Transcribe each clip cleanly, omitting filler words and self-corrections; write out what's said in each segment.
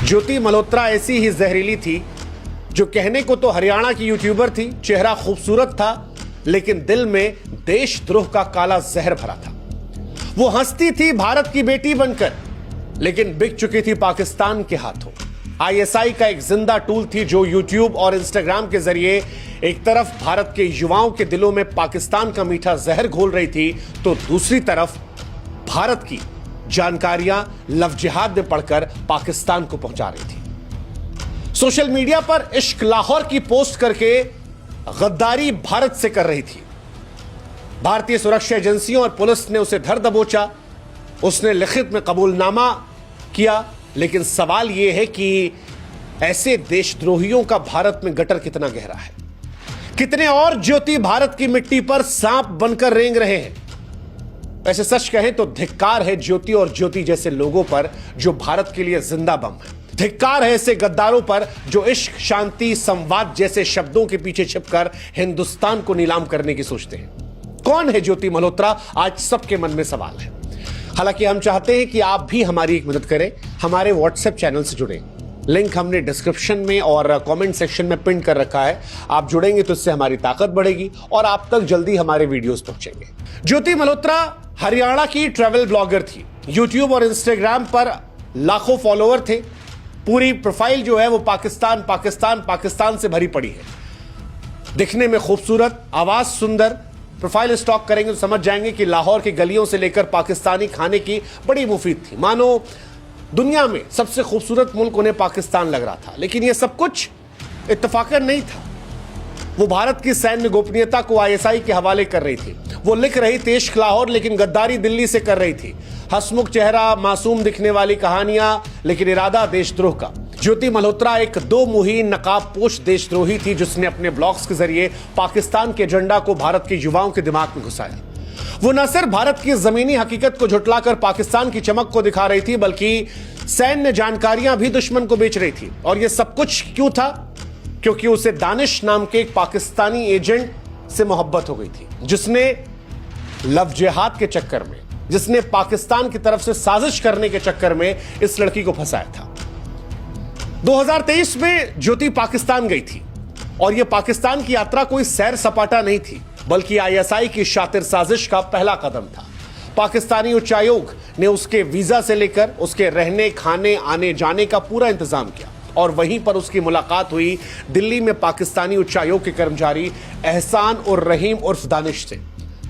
ज्योति मल्होत्रा ऐसी ही जहरीली थी जो कहने को तो हरियाणा की यूट्यूबर थी, चेहरा खूबसूरत था, लेकिन दिल में देशद्रोह का काला जहर भरा था। वो हंसती थी भारत की बेटी बनकर, लेकिन बिक चुकी थी पाकिस्तान के हाथों। आईएसआई का एक जिंदा टूल थी जो यूट्यूब और इंस्टाग्राम के जरिए एक तरफ भारत के युवाओं के दिलों में पाकिस्तान का मीठा जहर घोल रही थी, तो दूसरी तरफ भारत की जानकारियां लव जिहाद में पढ़कर पाकिस्तान को पहुंचा रही थी। सोशल मीडिया पर इश्क लाहौर की पोस्ट करके गद्दारी भारत से कर रही थी। भारतीय सुरक्षा एजेंसियों और पुलिस ने उसे धर दबोचा, उसने लिखित में कबूलनामा किया, लेकिन सवाल यह है कि ऐसे देशद्रोहियों का भारत में गटर कितना गहरा है। कितने और ज्योति भारत की मिट्टी पर सांप बनकर रेंग रहे हैं। वैसे सच कहें तो धिक्कार है ज्योति और ज्योति जैसे लोगों पर जो भारत के लिए जिंदा बम है। धिक्कार है ऐसे गद्दारों पर जो इश्क, शांति, संवाद जैसे शब्दों के पीछे छिपकर हिंदुस्तान को नीलाम करने की सोचते हैं। कौन है ज्योति मल्होत्रा, आज सबके मन में सवाल है। हालांकि हम चाहते हैं कि आप भी हमारी एक मदद करें, हमारे व्हाट्सएप चैनल से जुड़ें। लिंक हमने डिस्क्रिप्शन में और कमेंट सेक्शन में पिन कर रखा है। आप जुड़ेंगे तो इससे हमारी ताकत बढ़ेगी और आप तक जल्दी हमारे वीडियोस पहुंचेंगे। ज्योति मल्होत्रा हरियाणा की ट्रैवल ब्लॉगर थी। यूट्यूब और इंस्टाग्राम पर लाखों फॉलोअर थे। पूरी प्रोफाइल जो है वो पाकिस्तान पाकिस्तान पाकिस्तान से भरी पड़ी है। दिखने में खूबसूरत, आवाज सुंदर। प्रोफाइल स्टॉक करेंगे तो समझ जाएंगे कि लाहौर की गलियों से लेकर पाकिस्तानी खाने की बड़ी मुफीद थी। मानो दुनिया में सबसे खूबसूरत मुल्क उन्हें पाकिस्तान लग रहा था। लेकिन यह सब कुछ इत्तफाकन नहीं था। वो भारत की सैन्य गोपनीयता को आईएसआई के हवाले कर रही थी। वो लिख रही थी इश्क लाहौर, लेकिन गद्दारी दिल्ली से कर रही थी। हंसमुख चेहरा, मासूम दिखने वाली कहानियां, लेकिन इरादा देशद्रोह का। ज्योति मल्होत्रा एक दो मुही नकाबपोश देशद्रोही थी जिसने अपने ब्लॉग्स के जरिए पाकिस्तान के एजेंडा को भारत के युवाओं के दिमाग में घुसाया। वो न सिर्फ भारत की जमीनी हकीकत को झुटलाकर पाकिस्तान की चमक को दिखा रही थी, बल्कि सैन्य जानकारियां भी दुश्मन को बेच रही थी। और यह सब कुछ क्यों था? क्योंकि उसे दानिश नाम के एक पाकिस्तानी एजेंट से मोहब्बत हो गई थी, जिसने लव जिहाद के चक्कर में, जिसने पाकिस्तान की तरफ से साजिश करने के चक्कर में इस लड़की को फंसाया था। 2023 में ज्योति पाकिस्तान गई थी और यह पाकिस्तान की यात्रा कोई सैर सपाटा नहीं थी, बल्कि आईएसआई की शातिर साजिश का पहला कदम था। पाकिस्तानी उच्चायोग ने उसके वीजा से लेकर उसके रहने, खाने, आने जाने का पूरा इंतजाम किया और वहीं पर उसकी मुलाकात हुई दिल्ली में पाकिस्तानी उच्चायोग के कर्मचारी एहसान और रहीम उर्फ दानिश से।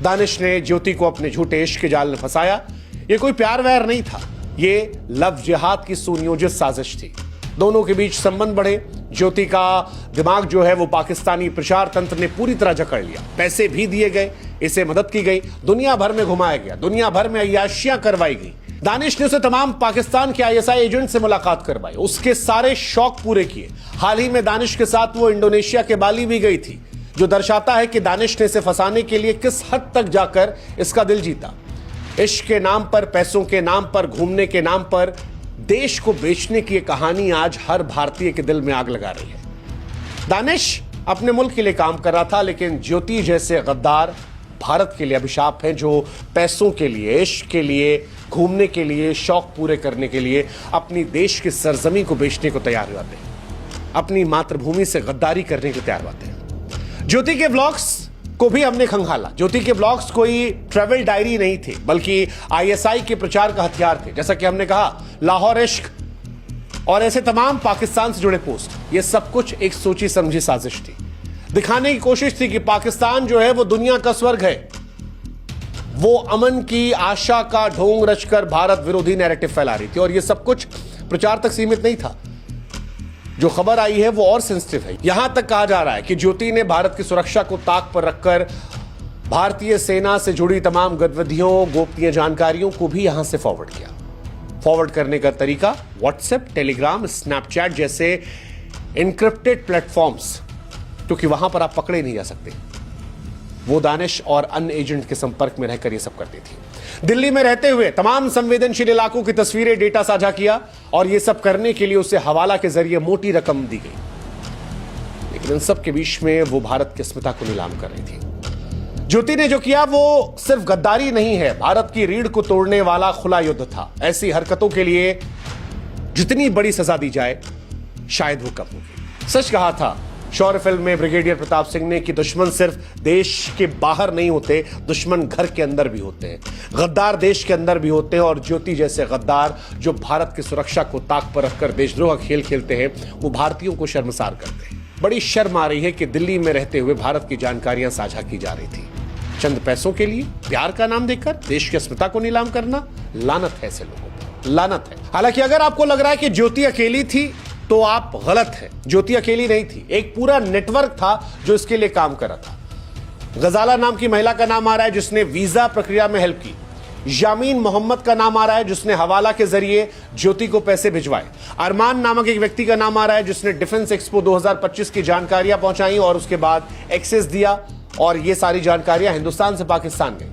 दानिश ने ज्योति को अपने झूठे इश्क के जाल में फंसाया। यह कोई प्यार वैर नहीं था, यह लव जिहाद की सुनियोजित साजिश थी। दोनों के बीच संबंध बढ़े। ज्योति का दिमाग जो है वो पाकिस्तानी प्रचार तंत्र ने पूरी तरह जकड़ लिया। पैसे भी दिए गए, इसे मदद की गई, दुनिया भर में घुमाया गया, दुनिया भर में अय्याशियां करवाई गई। दानिश ने उसे तमाम पाकिस्तान के आईएसआई एजेंट से मुलाकात करवाई, उसके सारे शौक पूरे किए। हाल ही में दानिश के साथ वो इंडोनेशिया के बाली भी गई थी, जो दर्शाता है कि दानिश ने इसे फंसाने के लिए किस हद तक जाकर इसका दिल जीता। इश्क के नाम पर, पैसों के नाम पर, घूमने के नाम पर देश को बेचने की यह कहानी आज हर भारतीय के दिल में आग लगा रही है। दानिश अपने मुल्क के लिए काम कर रहा था, लेकिन ज्योति जैसे गद्दार भारत के लिए अभिशाप हैं, जो पैसों के लिए, इश्क के लिए, घूमने के लिए, शौक पूरे करने के लिए अपनी देश की सरजमी को बेचने को तैयार हो जाते हैं, अपनी मातृभूमि से गद्दारी करने को तैयार होते हैं। ज्योति के ब्लॉग्स को भी हमने खंगाला। ज्योति के ब्लॉग्स कोई ट्रैवल डायरी नहीं थे, बल्कि आईएसआई के प्रचार का हथियार थे। जैसा कि हमने कहा, लाहौर इश्क और ऐसे तमाम पाकिस्तान से जुड़े पोस्ट, ये सब कुछ एक सोची समझी साजिश थी। दिखाने की कोशिश थी कि पाकिस्तान जो है वो दुनिया का स्वर्ग है। वो अमन की आशा का ढोंग रचकर भारत विरोधी नैरेटिव फैला रही थी। और ये सब कुछ प्रचार तक सीमित नहीं था। जो खबर आई है वो और सेंसिटिव है। यहां तक कहा जा रहा है कि ज्योति ने भारत की सुरक्षा को ताक पर रखकर भारतीय सेना से जुड़ी तमाम गतिविधियों, गोपनीय जानकारियों को भी यहां से फॉरवर्ड किया। फॉरवर्ड करने का तरीका व्हाट्सएप, टेलीग्राम, स्नैपचैट जैसे इनक्रिप्टेड प्लेटफॉर्म्स, क्योंकि वहां पर आप पकड़े नहीं जा सकते। वो दानिश और अन्य एजेंट के संपर्क में रहकर ये सब करती थी। दिल्ली में रहते हुए तमाम संवेदनशील इलाकों की तस्वीरें, डेटा साझा किया और ये सब करने के लिए उसे हवाला के जरिए मोटी रकम दी गई। लेकिन इन सब के बीच में वो भारत की अस्मिता को नीलाम कर रही थी। ज्योति ने जो किया वो सिर्फ गद्दारी नहीं है, भारत की रीढ़ को तोड़ने वाला खुला युद्ध था। ऐसी हरकतों के लिए जितनी बड़ी सजा दी जाए शायद वो कम होगी। सच कहा था शौर्य फिल्म में ब्रिगेडियर प्रताप सिंह ने कि दुश्मन सिर्फ देश के बाहर नहीं होते, दुश्मन घर के अंदर भी होते हैं, गद्दार देश के अंदर भी होते हैं। और ज्योति जैसे गद्दार जो भारत की सुरक्षा को ताक पर रखकर देशद्रोह का खेल खेलते हैं, वो भारतीयों को शर्मसार करते हैं। बड़ी शर्म आ रही है कि दिल्ली में रहते हुए भारत की जानकारियां साझा की जा रही थी। चंद पैसों के लिए प्यार का नाम देकर देश की अस्मिता को नीलाम करना, लानत है ऐसे लोगों पर, लानत है। हालांकि अगर आपको लग रहा है कि ज्योति अकेली थी तो आप गलत हैं। ज्योति अकेली नहीं थी, एक पूरा नेटवर्क था जो इसके लिए काम कर रहा था। गजाला नाम की महिला का नाम आ रहा है जिसने वीजा प्रक्रिया में हेल्प की। यामीन मोहम्मद का नाम आ रहा है जिसने हवाला के जरिए ज्योति को पैसे भिजवाए। अरमान नामक एक व्यक्ति का नाम आ रहा है जिसने डिफेंस एक्सपो 2025 की जानकारियां पहुंचाई और उसके बाद एक्सेस दिया, और ये सारी जानकारियां हिंदुस्तान से पाकिस्तान गई।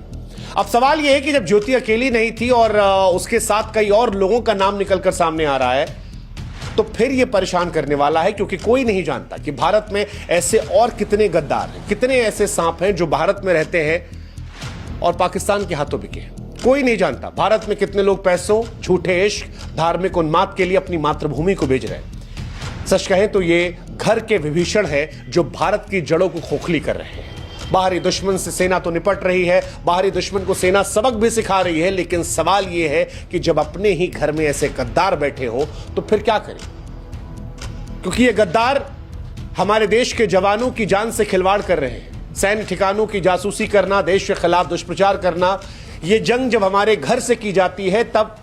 अब सवाल यह है कि जब ज्योति अकेली नहीं थी और उसके साथ कई और लोगों का नाम निकलकर सामने आ रहा है, तो फिर यह परेशान करने वाला है, क्योंकि कोई नहीं जानता कि भारत में ऐसे और कितने गद्दार हैं, कितने ऐसे सांप हैं जो भारत में रहते हैं और पाकिस्तान के हाथों बिके हैं। कोई नहीं जानता भारत में कितने लोग पैसों, झूठे इश्क, धार्मिक उन्माद के लिए अपनी मातृभूमि को बेच रहे हैं। सच कहें तो ये घर के विभीषण है जो भारत की जड़ों को खोखली कर रहे हैं। बाहरी दुश्मन से सेना तो निपट रही है, बाहरी दुश्मन को सेना सबक भी सिखा रही है, लेकिन सवाल यह है कि जब अपने ही घर में ऐसे गद्दार बैठे हो तो फिर क्या करें? क्योंकि ये गद्दार हमारे देश के जवानों की जान से खिलवाड़ कर रहे हैं। सैन्य ठिकानों की जासूसी करना, देश के खिलाफ दुष्प्रचार करना, ये जंग जब हमारे घर से की जाती है तब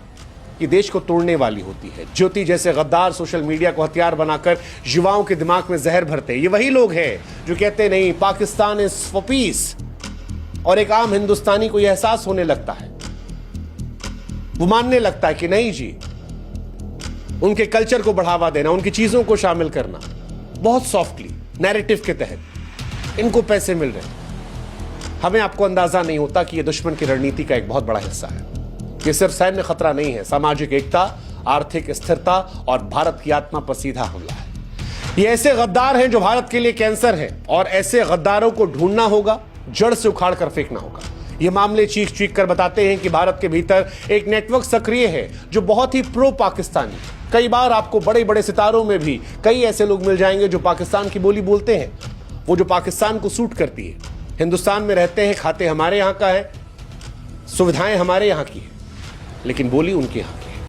ये देश को तोड़ने वाली होती है। ज्योति जैसे गद्दार सोशल मीडिया को हथियार बनाकर युवाओं के दिमाग में जहर भरते हैं। ये वही लोग हैं जो कहते नहीं पाकिस्तान इज फॉर पीस, और एक आम हिंदुस्तानी को यह एहसास होने लगता है, वो मानने लगता है कि नहीं जी, उनके कल्चर को बढ़ावा देना, उनकी चीजों को शामिल करना बहुत सॉफ्टली नैरेटिव के तहत इनको पैसे मिल रहे हैं। हमें आपको अंदाजा नहीं होता कि यह दुश्मन की रणनीति का एक बहुत बड़ा हिस्सा है। ये सिर्फ सैन्य खतरा नहीं है, सामाजिक एकता, आर्थिक स्थिरता और भारत की आत्मा पर सीधा हमला है। ये ऐसे गद्दार हैं जो भारत के लिए कैंसर है, और ऐसे गद्दारों को ढूंढना होगा, जड़ से उखाड़ कर फेंकना होगा। ये मामले चीख चीख कर बताते हैं कि भारत के भीतर एक नेटवर्क सक्रिय है जो बहुत ही प्रो पाकिस्तानी। कई बार आपको बड़े बड़े सितारों में भी कई ऐसे लोग मिल जाएंगे जो पाकिस्तान की बोली बोलते हैं, वो जो पाकिस्तान को सूट करती है। हिंदुस्तान में रहते हैं, खाते हमारे यहाँ का है, सुविधाएं हमारे यहाँ की है, लेकिन बोली उनके यहाँ की।